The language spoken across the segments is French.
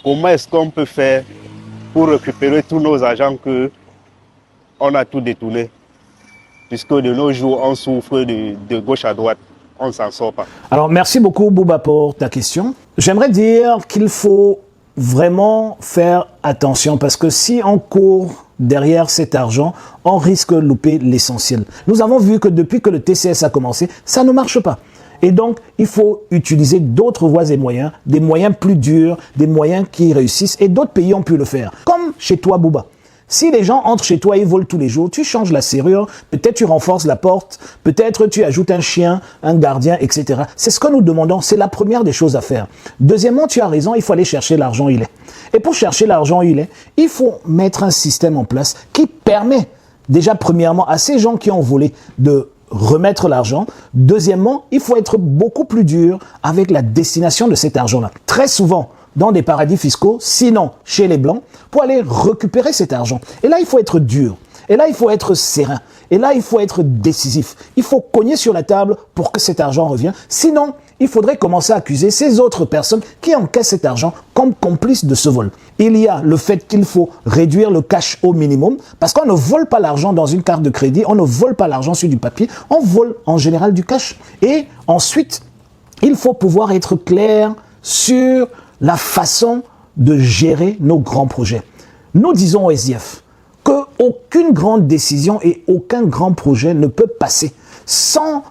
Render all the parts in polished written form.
comment est-ce qu'on peut faire pour récupérer tous nos agents que on a tout détourné? Puisque de nos jours, on souffre de gauche à droite. On ne s'en sort pas. Alors, merci beaucoup, Bouba, pour ta question. J'aimerais dire qu'il faut vraiment faire attention parce que si on court derrière cet argent, on risque de louper l'essentiel. Nous avons vu que depuis que le TCS a commencé, ça ne marche pas. Et donc, il faut utiliser d'autres voies et moyens, des moyens plus durs, des moyens qui réussissent. Et d'autres pays ont pu le faire. Comme chez toi, Bouba. Si les gens entrent chez toi et volent tous les jours, tu changes la serrure, peut-être tu renforces la porte, peut-être tu ajoutes un chien, un gardien, etc. C'est ce que nous demandons, c'est la première des choses à faire. Deuxièmement, tu as raison, il faut aller chercher l'argent où il est. Et pour chercher l'argent où il est, il faut mettre un système en place qui permet, déjà premièrement, à ces gens qui ont volé de remettre l'argent. Deuxièmement, il faut être beaucoup plus dur avec la destination de cet argent-là. Très souvent, dans des paradis fiscaux, sinon chez les Blancs, pour aller récupérer cet argent. Et là, il faut être dur. Et là, il faut être serein. Et là, il faut être décisif. Il faut cogner sur la table pour que cet argent revienne. Sinon, il faudrait commencer à accuser ces autres personnes qui encaissent cet argent comme complices de ce vol. Il y a le fait qu'il faut réduire le cash au minimum, parce qu'on ne vole pas l'argent dans une carte de crédit, on ne vole pas l'argent sur du papier, on vole en général du cash. Et ensuite, il faut pouvoir être clair sur la façon de gérer nos grands projets. Nous disons au SDF qu'aucune grande décision et aucun grand projet ne peut passer sans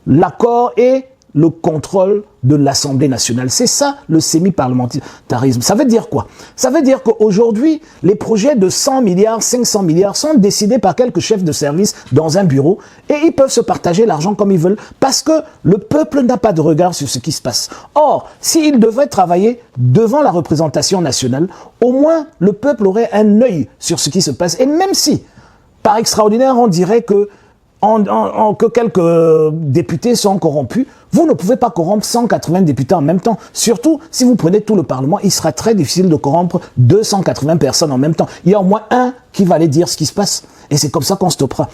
l'accord et le contrôle de l'Assemblée nationale. C'est ça le semi-parlementarisme. Ça veut dire quoi? Ça veut dire qu'aujourd'hui, les projets de 100 milliards, 500 milliards sont décidés par quelques chefs de service dans un bureau et ils peuvent se partager l'argent comme ils veulent parce que le peuple n'a pas de regard sur ce qui se passe. Or, s'ils devaient travailler devant la représentation nationale, au moins le peuple aurait un œil sur ce qui se passe. Et même si, par extraordinaire, on dirait que que quelques députés sont corrompus, vous ne pouvez pas corrompre 180 députés en même temps. Surtout, si vous prenez tout le Parlement, il sera très difficile de corrompre 280 personnes en même temps. Il y a au moins un qui va aller dire ce qui se passe. Et c'est comme ça qu'on stoppera.